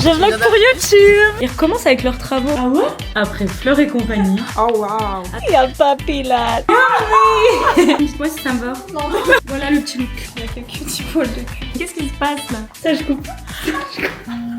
Je vlog pour YouTube. Ils recommencent avec leurs travaux. Ah ouais? Après Fleur et compagnie. Oh waouh. Il y a papy là. Dites-moi si ça me va. Non. Voilà le petit look. Il y a quelques petits poils de cul. Qu'est-ce qui se passe là? Ça je coupe.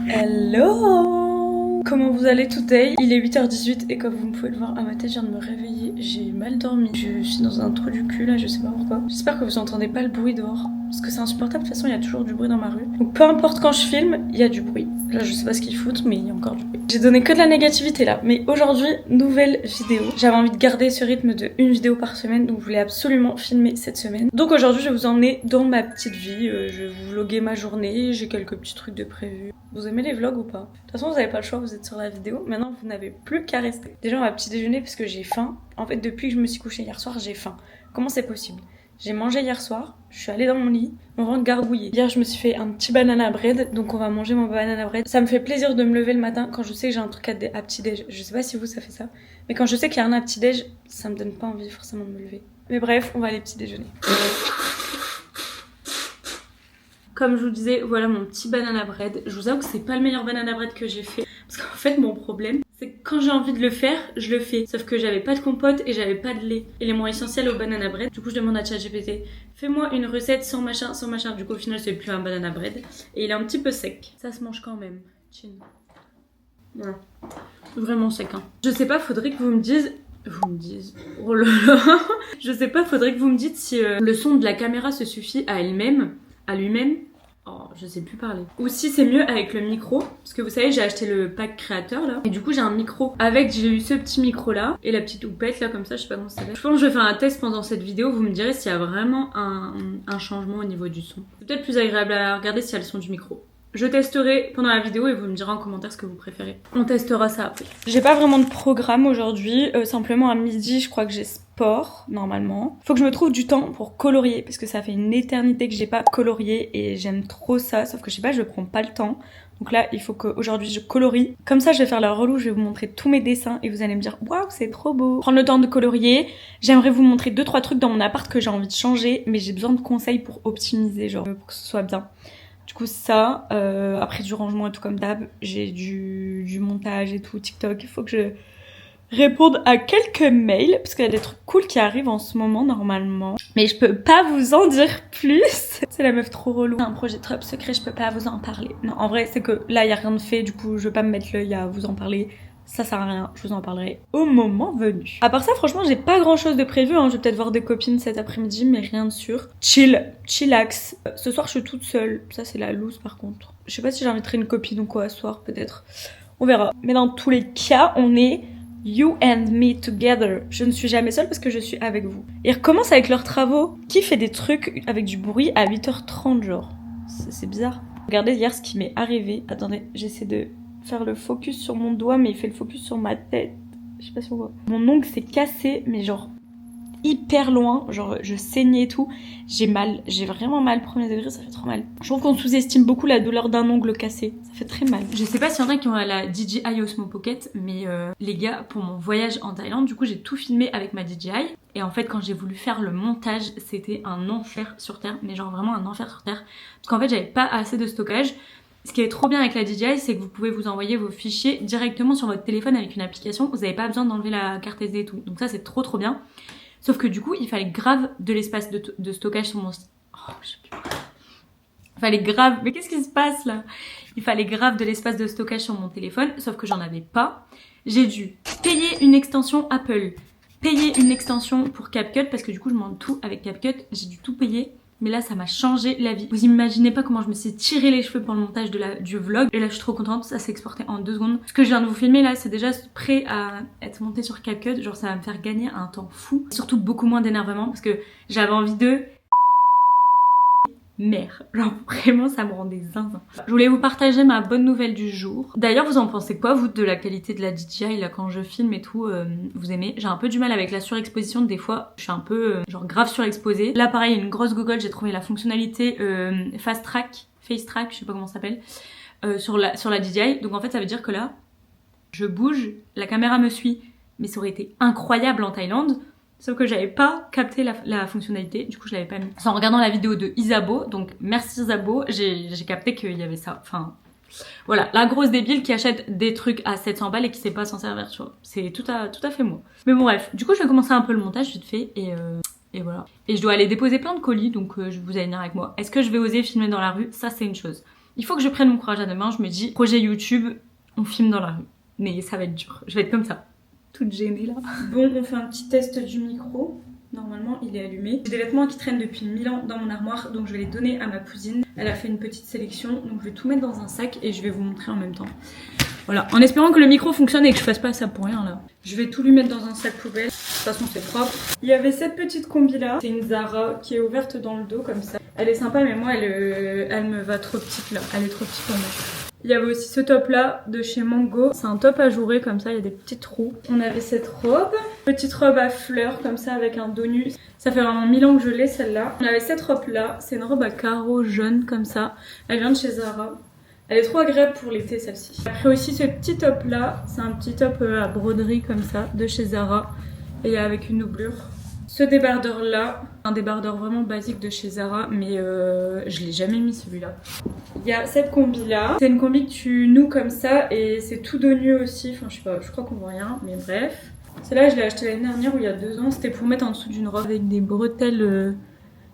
Hello. Comment vous allez today? Il est 8h18 et comme vous pouvez le voir à ma tête, je viens de me réveiller. J'ai mal dormi. Je suis dans un trou du cul là, je sais pas pourquoi. J'espère que vous entendez pas le bruit dehors. Parce que c'est insupportable, de toute façon il y a toujours du bruit dans ma rue. Donc peu importe quand je filme, il y a du bruit. Là je sais pas ce qu'ils foutent mais il y a encore du bruit. J'ai donné que de la négativité là. Mais aujourd'hui, nouvelle vidéo. J'avais envie de garder ce rythme de une vidéo par semaine. Donc je voulais absolument filmer cette semaine. Donc aujourd'hui je vais vous emmener dans ma petite vie. Je vais vous vlogger ma journée. J'ai quelques petits trucs de prévu. Vous aimez les vlogs ou pas? De toute façon vous avez pas le choix, vous êtes sur la vidéo. Maintenant vous n'avez plus qu'à rester. Déjà on va petit déjeuner parce que j'ai faim. En fait depuis que je me suis couchée hier soir j'ai faim. Comment c'est possible? J'ai mangé hier soir, je suis allée dans mon lit, mon ventre gargouillé. Hier je me suis fait un petit banana bread, donc on va manger mon banana bread. Ça me fait plaisir de me lever le matin quand je sais que j'ai un truc à petit déj. Je sais pas si vous ça fait ça, mais quand je sais qu'il y a un à petit déj, ça me donne pas envie forcément de me lever. Mais bref, on va aller petit déjeuner. Comme je vous disais, voilà mon petit banana bread. Je vous avoue que c'est pas le meilleur banana bread que j'ai fait. Parce qu'en fait mon problème, c'est que quand j'ai envie de le faire, je le fais. Sauf que j'avais pas de compote et j'avais pas de lait. Élément essentiel au banana bread. Du coup je demande à ChatGPT, fais-moi une recette sans machin, sans machin. Du coup au final c'est plus un banana bread. Et il est un petit peu sec. Ça se mange quand même. Chin. Voilà. Vraiment sec hein. Je sais pas, faudrait que vous me disiez... Oh là là. Je sais pas, faudrait que vous me dites si le son de la caméra se suffit à elle-même, à lui-même. Oh, je sais plus parler. Ou si c'est mieux avec le micro. Parce que vous savez, j'ai acheté le pack créateur là. Et du coup, j'ai un micro. J'ai eu ce petit micro là. Et la petite houppette là, comme ça, je sais pas comment ça s'appelle. Je pense que je vais faire un test pendant cette vidéo. Vous me direz s'il y a vraiment un changement au niveau du son. C'est peut-être plus agréable à regarder s'il y a le son du micro. Je testerai pendant la vidéo et vous me direz en commentaire ce que vous préférez. On testera ça après. J'ai pas vraiment de programme aujourd'hui. Simplement à midi, je crois que j'ai sport, normalement. Faut que je me trouve du temps pour colorier. Parce que ça fait une éternité que j'ai pas colorié. Et j'aime trop ça. Sauf que je sais pas, je prends pas le temps. Donc là, il faut qu'aujourd'hui je colorie. Comme ça, je vais faire la relou. Je vais vous montrer tous mes dessins. Et vous allez me dire, waouh, c'est trop beau. Prendre le temps de colorier. J'aimerais vous montrer 2-3 trucs dans mon appart que j'ai envie de changer. Mais j'ai besoin de conseils pour optimiser, genre, pour que ce soit bien. Du coup ça, après du rangement et tout comme d'hab, j'ai du montage et tout, TikTok, il faut que je réponde à quelques mails, parce qu'il y a des trucs cool qui arrivent en ce moment normalement. Mais je peux pas vous en dire plus. C'est la meuf trop relou. C'est un projet trop secret, je peux pas vous en parler. Non, en vrai c'est que là il y a rien de fait, du coup je vais pas me mettre l'œil à vous en parler. Ça sert à rien, je vous en parlerai au moment venu. À part ça, franchement, j'ai pas grand chose de prévu. Hein. Je vais peut-être voir des copines cet après-midi, mais rien de sûr. Chillax. Ce soir, je suis toute seule. Ça, c'est la loose par contre. Je sais pas si j'inviterai une copine ou quoi ce soir, peut-être. On verra. Mais dans tous les cas, on est you and me together. Je ne suis jamais seule parce que je suis avec vous. Ils recommencent avec leurs travaux. Qui fait des trucs avec du bruit à 8h30, genre? C'est bizarre. Regardez hier ce qui m'est arrivé. Attendez, j'essaie de faire le focus sur mon doigt, mais il fait le focus sur ma tête. Je sais pas si on voit. Mon ongle s'est cassé, mais genre hyper loin. Genre je saignais et tout. J'ai mal. J'ai vraiment mal. Premier degré, ça fait trop mal. Je trouve qu'on sous-estime beaucoup la douleur d'un ongle cassé. Ça fait très mal. Je sais pas s'il y en a qui ont la DJI Osmo Pocket, mais les gars, pour mon voyage en Thaïlande, du coup j'ai tout filmé avec ma DJI. Et en fait, quand j'ai voulu faire le montage, c'était un enfer sur Terre. Mais genre vraiment un enfer sur Terre. Parce qu'en fait, j'avais pas assez de stockage. Ce qui est trop bien avec la DJI, c'est que vous pouvez vous envoyer vos fichiers directement sur votre téléphone avec une application. Vous n'avez pas besoin d'enlever la carte SD et tout. Donc ça, c'est trop bien. Sauf que du coup, il fallait grave de l'espace de stockage sur mon... Oh, je sais plus. Il fallait grave... Mais qu'est-ce qui se passe là? Il fallait grave de l'espace de stockage sur mon téléphone, sauf que j'en avais pas. J'ai dû payer une extension Apple, payer une extension pour CapCut, parce que du coup, je monte tout avec CapCut. J'ai dû tout payer. Mais là, ça m'a changé la vie. Vous imaginez pas comment je me suis tiré les cheveux pour le montage du vlog. Et là, je suis trop contente. Ça s'est exporté en 2 secondes. Ce que je viens de vous filmer là, c'est déjà prêt à être monté sur CapCut. Genre, ça va me faire gagner un temps fou. Surtout beaucoup moins d'énervement parce que j'avais envie de... Merde, genre vraiment ça me rendait zinzin. Je voulais vous partager ma bonne nouvelle du jour. D'ailleurs vous en pensez quoi vous de la qualité de la DJI là quand je filme et tout, vous aimez? J'ai un peu du mal avec la surexposition, des fois je suis un peu genre grave surexposée. Là pareil une grosse Google, j'ai trouvé la fonctionnalité Face Track, je sais pas comment ça s'appelle, sur la DJI. Donc en fait ça veut dire que là je bouge, la caméra me suit, mais ça aurait été incroyable en Thaïlande. Sauf que j'avais pas capté la fonctionnalité, du coup je l'avais pas mis. C'est en regardant la vidéo de Isabeau, donc merci Isabeau, j'ai capté qu'il y avait ça. Enfin, Voilà, la grosse débile qui achète des trucs à 700 balles et qui sait pas s'en servir, tu vois. C'est tout à fait moi. Mais bon bref, du coup je vais commencer un peu le montage vite fait et voilà. Et je dois aller déposer plein de colis, donc je vous allez venir avec moi. Est-ce que je vais oser filmer dans la rue? Ça c'est une chose. Il faut que je prenne mon courage à deux mains, je me dis, projet YouTube, on filme dans la rue. Mais ça va être dur, je vais être comme ça. Toute gênée là. Bon, on fait un petit test du micro. Normalement, il est allumé. J'ai des vêtements qui traînent depuis 1000 ans dans mon armoire, donc je vais les donner à ma cousine. Elle a fait une petite sélection, donc je vais tout mettre dans un sac et je vais vous montrer en même temps. Voilà, en espérant que le micro fonctionne et que je fasse pas ça pour rien là. Je vais tout lui mettre dans un sac poubelle. De toute façon, c'est propre. Il y avait cette petite combi là. C'est une Zara qui est ouverte dans le dos comme ça. Elle est sympa, mais moi, elle me va trop petite là. Elle est trop petite pour moi. Il y avait aussi ce top là de chez Mango. C'est un top ajouré comme ça, il y a des petits trous. On avait cette robe, petite robe à fleurs comme ça avec un dos nu. Ça fait vraiment 1000 ans que je l'ai celle-là. On avait cette robe là, c'est une robe à carreaux jaune comme ça. Elle vient de chez Zara. Elle est trop agréable pour l'été celle-ci. Après aussi ce petit top là, c'est un petit top à broderie comme ça de chez Zara. Et avec une doublure. Ce débardeur là, un débardeur vraiment basique de chez Zara, mais je l'ai jamais mis celui-là. Il y a cette combi là, c'est une combi que tu noues comme ça et c'est tout dos nu aussi, enfin je sais pas, je crois qu'on voit rien, mais bref. Celle-là je l'ai achetée l'année dernière ou il y a 2 ans, c'était pour mettre en dessous d'une robe avec des bretelles,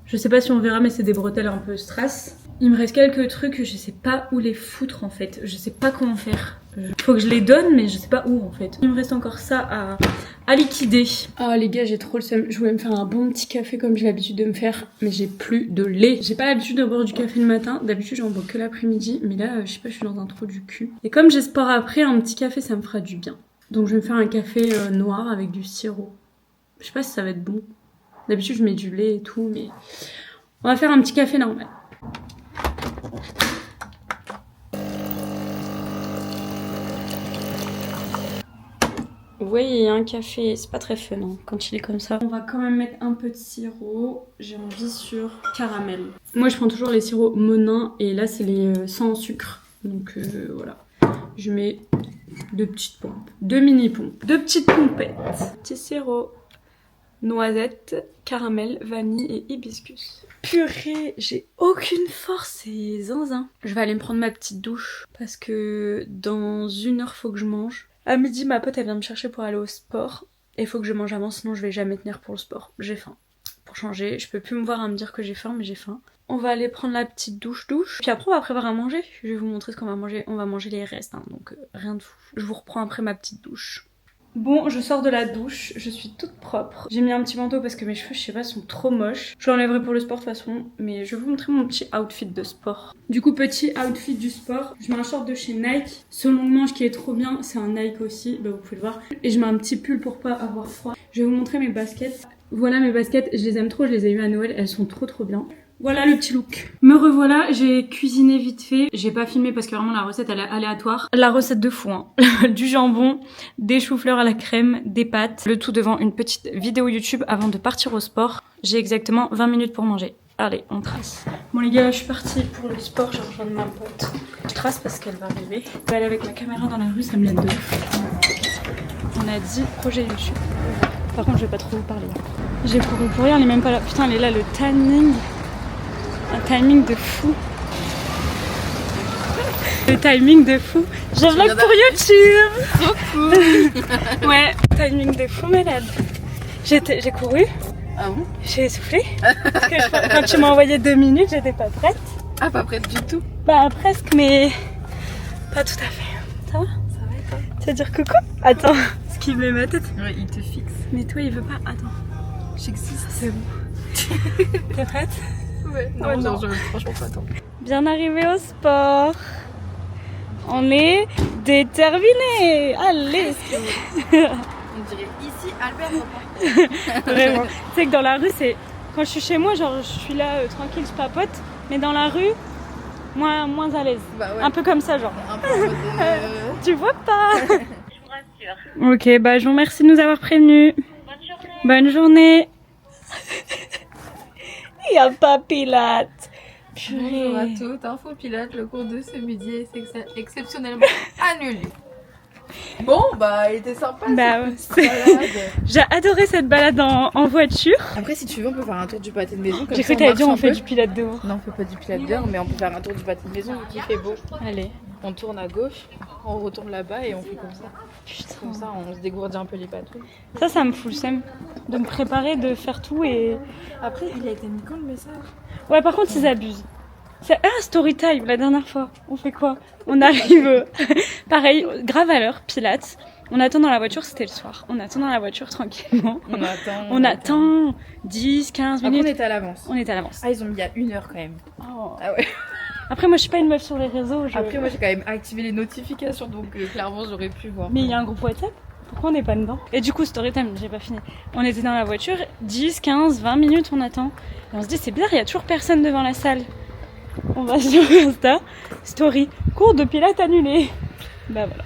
je sais pas si on verra mais c'est des bretelles un peu strass. Il me reste quelques trucs, je sais pas où les foutre en fait, je sais pas comment faire. Faut que je les donne mais je sais pas où en fait. Il me reste encore ça à liquider. Ah les gars j'ai trop le seum, je voulais me faire un bon petit café comme j'ai l'habitude de me faire mais j'ai plus de lait. J'ai pas l'habitude de boire du café le matin, d'habitude j'en bois que l'après-midi mais là je sais pas, je suis dans un trou du cul. Et comme j'ai sport après, un petit café ça me fera du bien. Donc je vais me faire un café noir avec du sirop. Je sais pas si ça va être bon. D'habitude je mets du lait et tout mais on va faire un petit café normal. Vous voyez, il y a un café, c'est pas très fun hein, quand il est comme ça. On va quand même mettre un peu de sirop. J'ai envie sur caramel. Moi, je prends toujours les sirops Monin et là, c'est les sans sucre. Donc voilà. Je mets 2 petites pompes, 2 mini pompes, 2 petites pompettes. Petit sirop, noisette, caramel, vanille et hibiscus. Purée, j'ai aucune force, c'est zinzin. Je vais aller me prendre ma petite douche parce que dans 1 heure, faut que je mange. À midi, ma pote elle vient me chercher pour aller au sport. Et il faut que je mange avant, sinon je vais jamais tenir pour le sport. J'ai faim. Pour changer, je peux plus me voir à me dire que j'ai faim, mais j'ai faim. On va aller prendre la petite douche. Puis après, on va préparer à manger. Je vais vous montrer ce qu'on va manger. On va manger les restes, hein, donc rien de fou. Je vous reprends après ma petite douche. Bon, je sors de la douche, je suis toute propre. J'ai mis un petit manteau parce que mes cheveux, je sais pas, sont trop moches. Je l'enlèverai pour le sport de toute façon, mais je vais vous montrer mon petit outfit de sport. Du coup, petit outfit du sport. Je mets un short de chez Nike. Ce long manche qui est trop bien, c'est un Nike aussi, bah, vous pouvez le voir. Et je mets un petit pull pour pas avoir froid. Je vais vous montrer mes baskets. Voilà mes baskets, je les aime trop, je les ai eues à Noël, elles sont trop bien. Voilà le petit look. Me revoilà, j'ai cuisiné vite fait. J'ai pas filmé parce que vraiment la recette elle est aléatoire. La recette de fou, hein. Du jambon, des choux-fleurs à la crème, des pâtes. Le tout devant une petite vidéo YouTube avant de partir au sport. J'ai exactement 20 minutes pour manger. Allez, on trace. Bon les gars, je suis partie pour le sport, j'ai rejoint ma pote. Je trace parce qu'elle va arriver. Je vais aller avec ma caméra dans la rue, ça me l'aide de ouf. On a dit projet YouTube. Par contre, je vais pas trop vous parler. J'ai couru pour rien, elle est même pas là. Putain, elle est là, le timing. Un timing de fou. Le timing de fou. Je vlog pour YouTube. Trop cool. Ouais, timing de fou malade. J'ai couru. Ah bon? J'ai essoufflé. Parce que quand tu m'as envoyé 2 minutes, j'étais pas prête. Ah, pas prête du tout? Bah presque, mais pas tout à fait. Ça va? Ça va et toi? Tu vas dire coucou? Attends, ce qui met ma tête. Ouais, il te fixe. Mais toi, il veut pas. Attends. J'existe. C'est bon. T'es prête? Ouais. Non, Ouais, non. Je franchement pas attendre. Bien arrivé au sport. On est déterminés. Allez. On dirait ici Albert Repart. Vraiment. Tu sais que dans la rue, c'est quand je suis chez moi, genre je suis là tranquille, je papote, mais dans la rue, moins à l'aise. Bah ouais. Un peu comme ça, genre. Un peu en mode, Tu vois pas? Je vous rassure. Ok, bah je vous remercie de nous avoir prévenus. Bonne journée. Bonne journée. Il y a pas Pilate. Bonjour à tous, Info Pilates, le cours de ce midi est exceptionnellement annulé. Bon, bah, elle était sympa. Bah ouais, cette balade. j'ai adoré cette balade en voiture. Après, si tu veux, on peut faire un tour du pâté de maison. J'ai cru que t'allais dire on fait du pilates dehors. Non, on fait pas du pilates dehors, mais on peut faire un tour du pâté de maison vu qu'il fait beau. Allez. On tourne à gauche, on retourne là-bas et on fait comme ça. Putain. Comme ça, on se dégourdit un peu les patrouilles. Ça me fout le seum de me préparer, de faire tout et... Après, il a été mis quand le message? Ouais, par contre, ils abusent. Story time, la dernière fois. On fait quoi? On arrive, pareil, grave à l'heure, pilates. On attend dans la voiture, c'était le soir. On attend dans la voiture tranquillement. On attend 10, 15 minutes. Après, on était à l'avance. On était à l'avance. Ah, ils ont mis à 1 heure quand même. Oh. Ah ouais. Après, moi, je suis pas une meuf sur les réseaux. Après, moi, j'ai quand même activé les notifications, donc clairement, j'aurais pu voir. Mais il y a un groupe WhatsApp. Pourquoi on n'est pas dedans? Et du coup, story time, j'ai pas fini. On était dans la voiture, 10, 15, 20 minutes, on attend. Et on se dit, c'est bizarre, il y a toujours personne devant la salle. On va sur Insta, story, cours de pilates annulé. Bah voilà.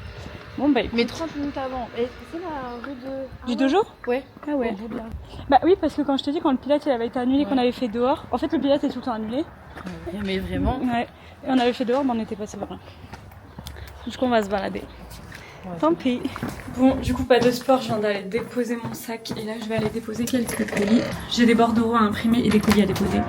Bon bah écoute. Mais 30 minutes avant. Et c'est la rue de... Du dojo? Ouais. Ah ouais. Au bout de là. Bah oui, parce que quand je te dis, quand le pilates il avait été annulé, qu'on avait fait dehors, en fait le pilates est tout le temps annulé. Mais vraiment. Ouais. Et on avait fait dehors, mais on était passé par là. Du coup, on va se balader. Ouais, Tant pis. Bon, du coup, pas de sport, je viens d'aller déposer mon sac et là, je vais aller déposer quelques colis. J'ai des bordereaux à imprimer et des colis à déposer.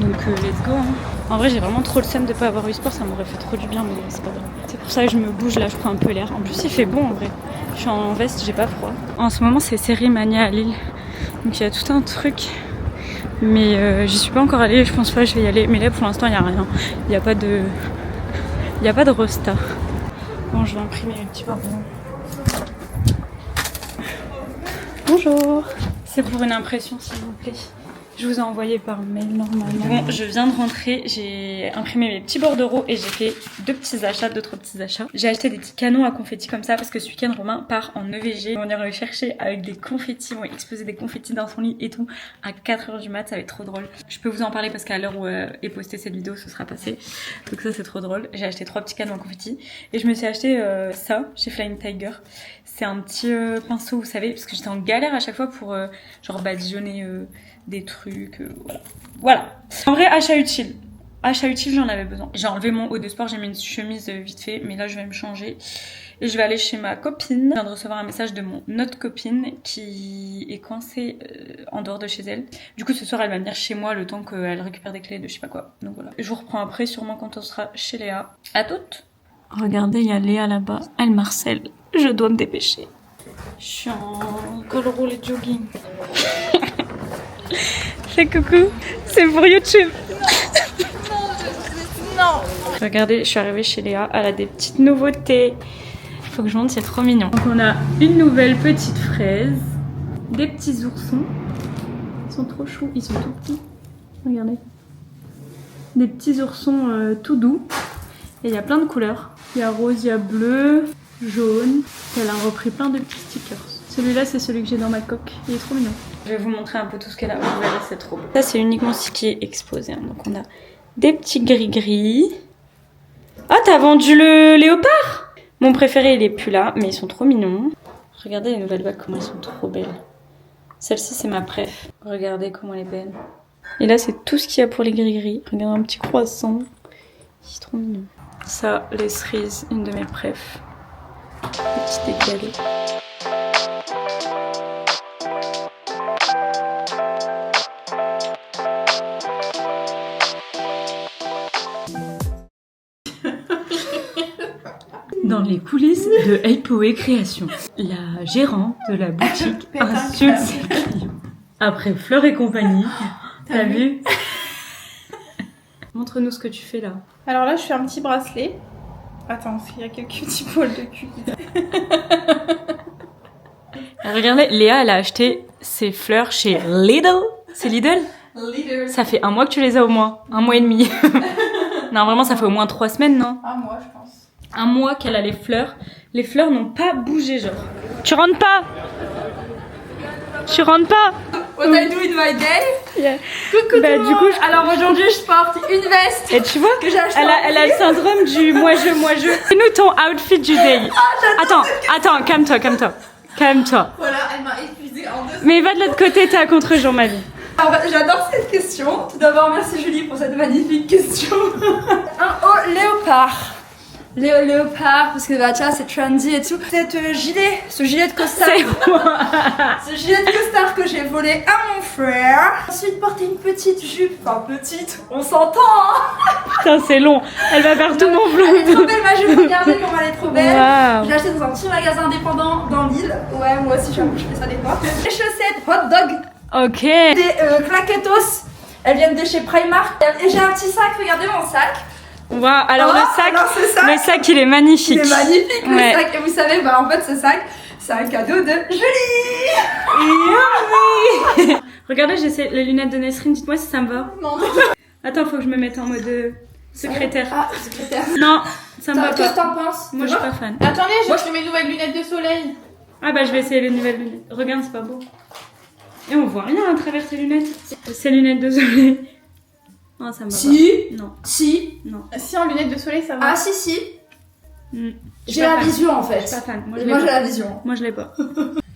Donc, let's go. Hein. En vrai, j'ai vraiment trop le seum de pas avoir eu sport, ça m'aurait fait trop du bien, mais c'est pas grave. C'est pour ça que je me bouge là, je prends un peu l'air. En plus, il fait bon en vrai. Je suis en veste, j'ai pas froid. En ce moment, c'est Sérimania à Lille. Donc, il y a tout un truc. Mais j'y suis pas encore allée, je pense pas que je vais y aller. Mais là, pour l'instant, il n'y a rien. Il n'y a pas de. Il n'y a pas de resta. Bon, je vais imprimer mes petits bordereaux. Bonjour. C'est pour une impression, s'il vous plaît. Je vous ai envoyé par mail normalement. Bon, je viens de rentrer, j'ai imprimé mes petits bordereaux et j'ai fait 2 petits achats, 2-3 petits achats. J'ai acheté des petits canons à confettis comme ça parce que ce week-end Romain part en EVG. On ira le chercher avec des confettis, on va exploser des confettis dans son lit et tout à 4h du mat, ça va être trop drôle. Je peux vous en parler parce qu'à l'heure où est postée cette vidéo, ce sera passé. Donc ça c'est trop drôle. J'ai acheté 3 petits canons à confettis et je me suis acheté ça chez Flying Tiger. C'est un petit pinceau, vous savez, parce que j'étais en galère à chaque fois pour genre badigeonner des trucs, voilà. En vrai, achat utile. Achat utile, j'en avais besoin. J'ai enlevé mon haut de sport, j'ai mis une chemise vite fait, mais là je vais me changer. Et je vais aller chez ma copine. Je viens de recevoir un message de mon autre copine qui est coincée en dehors de chez elle. Du coup, ce soir, elle va venir chez moi le temps qu'elle récupère des clés de je sais pas quoi. Donc voilà. Je vous reprends après, sûrement quand on sera chez Léa. À toutes. Regardez, il y a Léa là-bas. Elle m'harcèle. Je dois me dépêcher. Je suis en col roulé jogging. Fais coucou, c'est pour YouTube. Non. Regardez, je suis arrivée chez Léa, elle a des petites nouveautés. Faut que je montre, c'est trop mignon. Donc on a une nouvelle petite fraise, des petits oursons. Ils sont trop choux, ils sont tout petits. Regardez. Des petits oursons tout doux. Et il y a plein de couleurs. Il y a rose, il y a bleu, jaune. Et elle a repris plein de petits stickers. Celui-là, c'est celui que j'ai dans ma coque. Il est trop mignon. Je vais vous montrer un peu tout ce qu'elle a. Vous verrez, c'est trop beau. Ça, c'est uniquement ce qui est exposé. Hein. Donc, on a des petits gris-gris. Ah, t'as vendu le léopard? Mon préféré, il est plus là, mais ils sont trop mignons. Regardez les nouvelles bagues, comment elles sont trop belles. Celle-ci, c'est ma préf. Regardez comment elle est belle. Et là, c'est tout ce qu'il y a pour les gris-gris. Regardez un petit croissant. C'est trop mignon. Ça, les cerises, une de mes préfs. Petit décalé. Dans les coulisses de Hypoé Création, la gérante de la boutique insulte ses clients. Après Fleur et compagnie, t'as vu? Montre-nous ce que tu fais là. Alors là, je fais un petit bracelet. Attends, parce qu'il y a quelques petits poils de cul. Regardez, Léa, elle a acheté ses fleurs chez Lidl. C'est Lidl? Lidl. Ça fait 1 mois que tu les as au moins. 1 mois et demi. Non, vraiment, ça fait au moins 3 semaines, non? Un mois, je pense. 1 mois qu'elle a les fleurs. Les fleurs n'ont pas bougé, genre. Tu rentres pas? Tu rentres pas? What I do in my day? Yeah. Coucou Bah, tout le du monde. coup, Alors aujourd'hui, je porte une veste Et tu vois, que j'ai achetée. elle a le syndrome du moi-je. Fais-nous ton outfit du day. Attends, calme-toi. Voilà, elle m'a épuisée en 2 secondes. Mais va de l'autre côté, t'es à contre-jour, ma vie. Alors, j'adore cette question. Tout d'abord, merci Julie pour cette magnifique question. Un haut léopard. léopard, parce que bah tu vois c'est trendy et tout. Ce gilet de costard. Ce gilet de costard que j'ai volé à mon frère. Ensuite porter une petite jupe, enfin petite, on s'entend hein. Putain, c'est long. Elle va faire tout mon Elle est vlog. trop belle ma jupe, regardez comment elle est trop belle. Waouh. Je l'ai acheté dans un petit magasin indépendant dans l'île. Ouais, moi aussi j'avoue, je fais ça des fois. Les chaussettes hot dog, Ok. des claquetos. Elles viennent de chez Primark. Et j'ai un petit sac, regardez mon sac. Waouh. Alors Oh, le sac, alors ce sac, le sac, il est magnifique. il est magnifique le Ouais. sac. Et vous savez, bah en fait ce sac, c'est un cadeau de Julie. Yummy. Regardez, j'essaie les lunettes de Nesrine. Dites-moi si ça me va. Non. Attends, faut que je me mette en mode secrétaire. Ah, secrétaire. Non, ça me va Qu'est-ce que pas. t'en penses? Moi, je suis pas fan. Attendez, j'ai acheté mes nouvelles lunettes de soleil. Ah bah, je vais essayer les nouvelles lunettes. Regarde, c'est pas beau. Et on voit rien à travers ces lunettes. Ces lunettes de soleil. Non, ça me va Si. pas. Non, Si. non. Si, en lunettes de soleil, ça va. Ah si. Hmm. Je suis J'ai pas la fan. vision en Je fait. suis pas fan. Moi, je Et l'ai moi j'ai pas. la vision. Moi, je l'ai pas.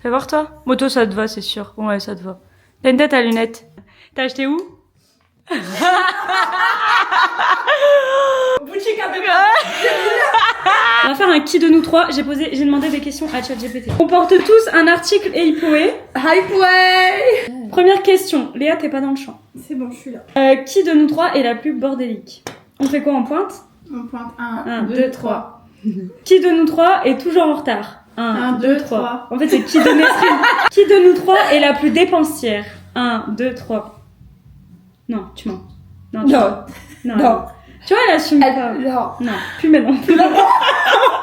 Fais voir toi. Moto, ça te va, c'est sûr. Ouais, ça te va. T'as une tête à lunettes. T'as acheté où? Boutique un peu. On va faire un qui de nous trois. J'ai demandé des questions à ChatGPT. On porte tous un article et Hipoé. Hypeway. Première question. Léa, t'es pas dans le champ. C'est bon, je suis là. Qui de nous trois est la plus bordélique? On fait quoi en pointe? On pointe 1, 1, 2, 2, 3. 3. Qui de nous trois est toujours en retard? 1, 2, 3. En fait, c'est qui de Nesrine. Qui de nous trois est la plus dépensière? 1, 2, 3. Non, tu mens. Non. Tu Non. mens. Non. Non. Tu vois, elle assume pas. Non. Non, plus maintenant.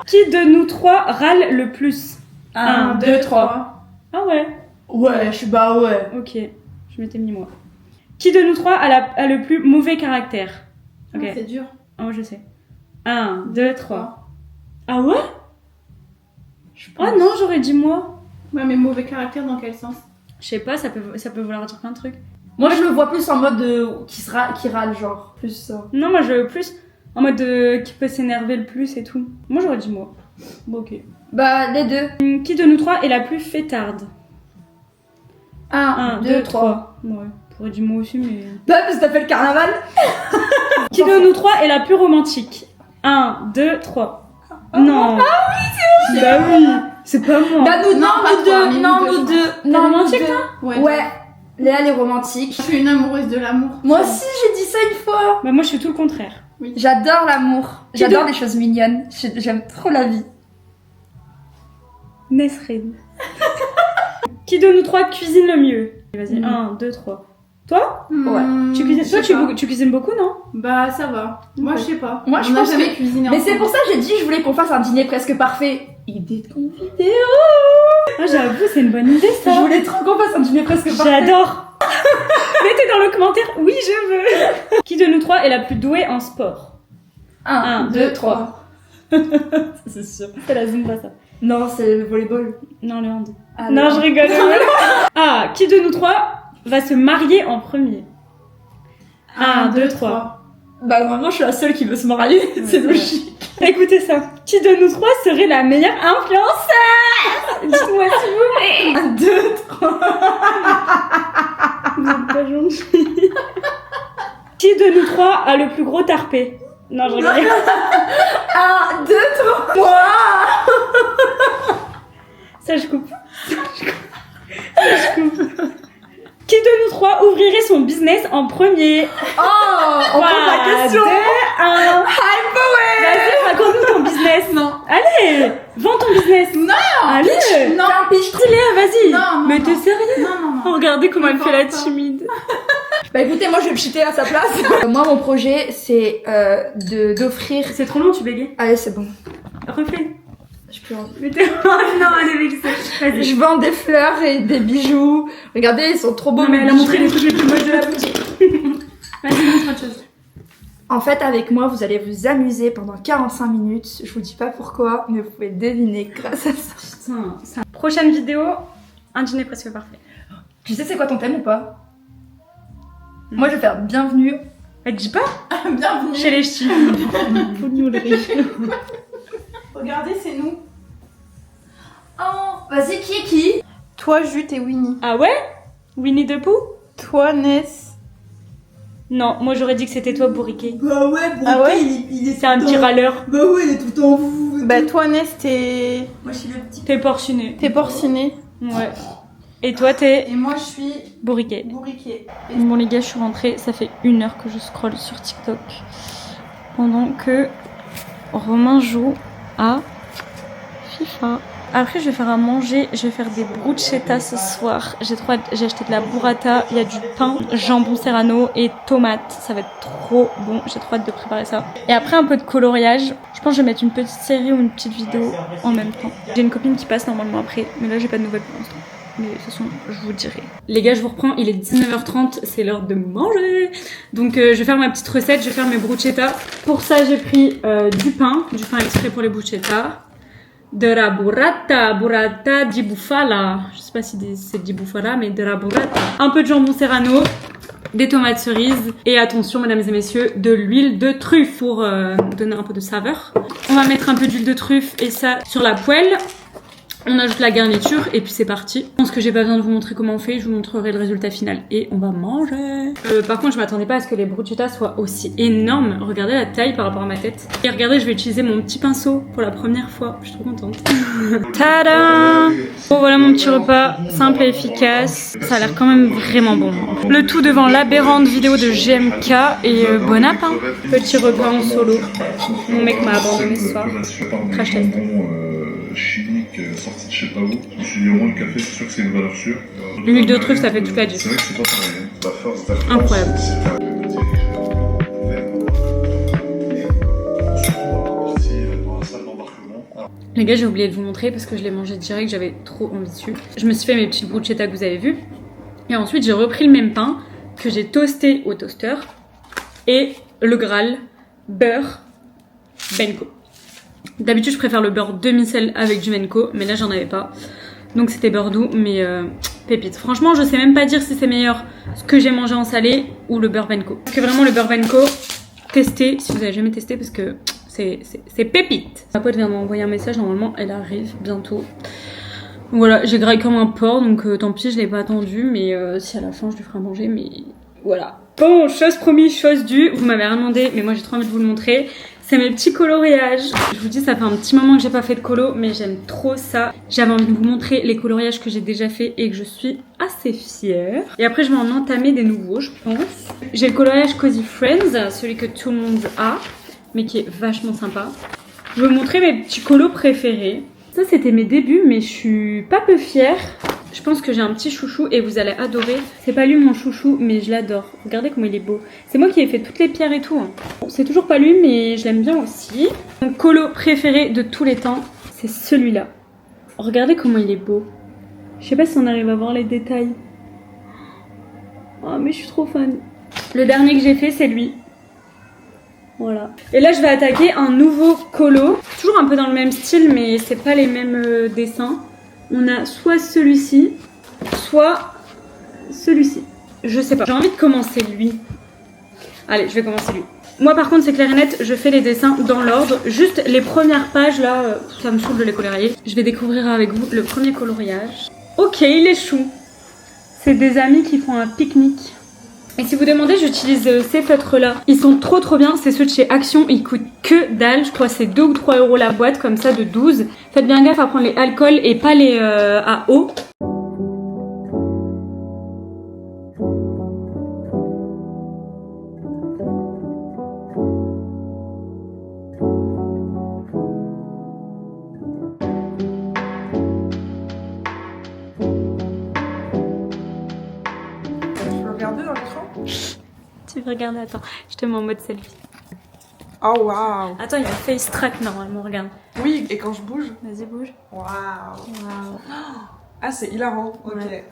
Qui de nous trois râle le plus? 1, 2, 3. Ah ouais. Ouais, je suis bah ouais. Ok, je m'étais mis moi. Qui de nous trois a le plus mauvais caractère? Ok. Ah, c'est dur. Ah, moi je sais. 1, 2, 3. Ah ouais? Ah non, j'aurais dit moi. Ouais, mais mauvais caractère dans quel sens? Je sais pas, ça peut vouloir dire plein de trucs. Moi je le vois plus en mode qui râle genre. Plus ça. Non, moi je veux plus en mode qui peut s'énerver le plus et tout. Moi j'aurais dit moi. Bon, ok. Bah les deux. Qui de nous trois est la plus fêtarde? 1, 2, 3. Ouais, j'aurais dit moi aussi, mais. Bah parce que t'as fait le carnaval. Qui de nous trois est la plus romantique? 1, 2, 3. Non. Ah oui, c'est moi. Bah oui, c'est pas moi. Bah nous, Non, pas nous toi, deux. mais Non, nous nous deux, deux. T'es Non, nous romantique, deux. toi? Ouais. Léa elle est romantique. Je suis une amoureuse de l'amour. Moi aussi j'ai dit ça une fois. Bah moi je suis tout le contraire. J'adore l'amour. Qui J'adore de- les choses mignonnes. J'aime trop la vie. Nesrine. Qui de nous trois cuisine le mieux? Vas-y, 1, 2, 3. Toi? Ouais. Tu cuisines, toi, tu cuisines beaucoup, non? Bah, ça va. Moi, Ok. je sais pas. Moi, je On n'a pense jamais que- cuisiné Mais c'est ensemble. pour ça que j'ai dit je voulais qu'on fasse un dîner presque parfait. Idée de vidéo. Ah, j'avoue, c'est une bonne idée ça. Je voulais trop qu'on fasse un dîner presque parfait. J'adore. Mettez dans le commentaire, oui, je veux. Qui de nous trois est la plus douée en sport? 1, 2, 3. C'est sûr. C'est la Zumba, ça. Non, c'est le volleyball. Non, le hand. Ah, Non, je rigole. Ah, qui de nous trois va se marier en premier? 1, 2, 3. Bah, normalement, je suis la seule qui veut se marier. C'est c'est logique. Écoutez ça. Qui de nous trois serait la meilleure influenceuse? Dites-moi s'il vous plaît. 1, 2, 3. Vous êtes pas gentil. Qui de nous trois a le plus gros tarpé? Non, je rigole. 1, 2, 3. Moi. Ça, je coupe. Ça, je coupe. Qui de nous trois ouvrirait son business en premier? Oh, on pose la question. 2, 1. Vas-y, raconte-nous ton business. Non. Allez, vends ton business. Non. Allez. Non. Fais un pitch. Léa, vas-y. Non, non, Mais non. t'es sérieux? Non, non, Oh, non. regardez comment elle fait la Pas. timide. Bah écoutez, moi je vais me cheater à sa place. Moi mon projet c'est d'offrir. C'est trop long, tu bégayes. Allez c'est bon. Refais. Je peux en- Mais t'es... Oh non, elle est vexée. Vas-y. Je vends des fleurs et des bijoux. Regardez, ils sont trop beaux. Non, mais mes elle a bijoux. montré les trucs les plus moches de la boutique. Vas-y, montre autre chose. En fait, avec moi, vous allez vous amuser pendant 45 minutes. Je vous dis pas pourquoi, mais vous pouvez deviner grâce à ça. Putain, ça. Prochaine vidéo, un dîner presque parfait. Tu sais c'est quoi ton thème ou pas? Moi je vais faire bienvenue. Elle te dit pas Bienvenue. chez les ch'tis. Regardez, c'est nous. Oh, vas-y, qui est qui? Toi, Jute et Winnie. Ah ouais? Winnie the Pooh? Toi, Ness. Non, moi j'aurais dit que c'était toi, Bourriquet. Bah ouais, bon, Ah ouais il est C'est un tout petit en- râleur. Bah ouais, il est tout en vous. Bah toi Ness t'es Moi je suis le petit. T'es porciné. porciné. Ouais. Et toi, t'es Et moi je suis Bourriquet. bourriquée. Bon les gars, je suis rentrée, ça fait 1 heure que je scrolle sur TikTok pendant que Romain joue à FIFA. Après je vais faire à manger, je vais faire des bruschettas ce soir. J'ai acheté de la burrata, il y a du pain, jambon serrano et tomates. Ça va être trop bon, j'ai trop hâte de préparer ça. Et après un peu de coloriage. Je pense que je vais mettre une petite série ou une petite vidéo en même temps. J'ai une copine qui passe normalement après, mais là j'ai pas de nouvelles pour l'instant. Mais de toute façon, je vous dirai. Les gars, je vous reprends, il est 19h30, c'est l'heure de manger. Donc je vais faire ma petite recette, je vais faire mes bruschettas. Pour ça, j'ai pris du pain exprès pour les bruschettas. De la burrata di bufala. Je sais pas si c'est di bufala, mais de la burrata. Un peu de jambon serrano, des tomates cerises et attention, mesdames et messieurs, de l'huile de truffe pour donner un peu de saveur. On va mettre un peu d'huile de truffe et ça sur la poêle. On ajoute la garniture et puis c'est parti. Je pense que j'ai pas besoin de vous montrer comment on fait, je vous montrerai le résultat final et on va manger. Par contre, je m'attendais pas à ce que les bruschettas soient aussi énormes. Regardez la taille par rapport à ma tête. Et regardez, je vais utiliser mon petit pinceau pour la première fois. Je suis trop contente. Tada! Bon, voilà mon petit repas, simple et efficace. Ça a l'air quand même vraiment bon. Le tout devant l'aberrante vidéo de GMK et bon appétit. Petit repas en solo. Mon mec m'a abandonné ce soir. Crash test. Chimique sorti de je sais pas où. Je me suis dit au moins le café, c'est sûr que c'est une valeur sûre. L'huile de truffe, ça fait toute la C'est vrai que c'est pas pareil. La force incroyable. Les gars, j'ai oublié de vous montrer parce que je l'ai mangé direct, j'avais trop envie dessus. Je me suis fait mes petites bruschettas que vous avez vues. Et ensuite, j'ai repris le même pain que j'ai toasté au toaster. Et le Graal, beurre, Benko. D'habitude, je préfère le beurre demi-sel avec du Benko, mais là, j'en avais pas. Donc, c'était beurre doux, mais pépite. Franchement, je sais même pas dire si c'est meilleur ce que j'ai mangé en salé ou le beurre Benko. Parce que vraiment, le beurre Benko, testez si vous avez jamais testé parce que c'est pépite. Ma pote vient de m'envoyer un message, normalement, elle arrive bientôt. Donc voilà, j'ai graillé comme un porc, donc tant pis, je l'ai pas attendu, mais si à la fin, je lui ferai à manger, mais voilà. Bon, chose promise, chose due. Vous m'avez rien demandé, mais moi, j'ai trop envie de vous le montrer. C'est mes petits coloriages. Je vous dis, ça fait un petit moment que j'ai pas fait de colo, mais j'aime trop ça. J'avais envie de vous montrer les coloriages que j'ai déjà fait et que je suis assez fière. Et après, je vais en entamer des nouveaux, je pense. J'ai le coloriage Cozy Friends, celui que tout le monde a, mais qui est vachement sympa. Je vais vous montrer mes petits colos préférés. Ça, c'était mes débuts, mais je suis pas peu fière. Je pense que j'ai un petit chouchou et vous allez adorer. C'est pas lui mon chouchou, mais je l'adore. Regardez comment il est beau. C'est moi qui ai fait toutes les pierres et tout. Hein. Bon, c'est toujours pas lui, mais je l'aime bien aussi. Mon colo préféré de tous les temps, c'est celui-là. Regardez comment il est beau. Je sais pas si on arrive à voir les détails. Oh, mais je suis trop fan. Le dernier que j'ai fait, c'est lui. Voilà. Et là, je vais attaquer un nouveau colo. Toujours un peu dans le même style, mais c'est pas les mêmes dessins. On a soit celui-ci, soit celui-ci. Je sais pas. J'ai envie de commencer lui. Allez, je vais commencer lui. Moi, par contre, c'est clair et net, je fais les dessins dans l'ordre. Juste les premières pages, là, ça me saoule de les colorier. Je vais découvrir avec vous le premier coloriage. Ok, il est chou. C'est des amis qui font un pique-nique. Et si vous demandez, j'utilise ces feutres là. Ils sont trop bien, c'est ceux de chez Action, ils coûtent que dalle, je crois que c'est 2 ou 3 € la boîte, comme ça de 12. Faites bien gaffe à prendre les alcools et pas les à eau. Tu veux regarder, attends, je te mets en mode selfie. Oh waouh. Attends, il y a un face track normalement, regarde. Oui, et quand je bouge. Vas-y, bouge. Waouh. Waouh. Ah, c'est hilarant. Ok. Ouais.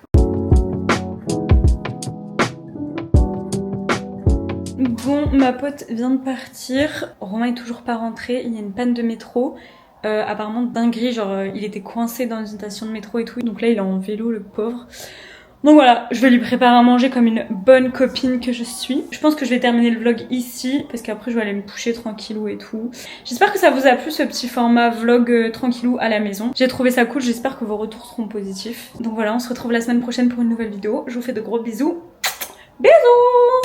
Bon, ma pote vient de partir. Romain est toujours pas rentré. Il y a une panne de métro. Apparemment dinguerie, genre il était coincé dans une station de métro et tout. Donc là, il est en vélo, le pauvre. Donc voilà, je vais lui préparer à manger comme une bonne copine que je suis. Je pense que je vais terminer le vlog ici, parce qu'après je vais aller me coucher tranquillou et tout. J'espère que ça vous a plu ce petit format vlog tranquillou à la maison. J'ai trouvé ça cool, j'espère que vos retours seront positifs. Donc voilà, on se retrouve la semaine prochaine pour une nouvelle vidéo. Je vous fais de gros bisous. Bisous!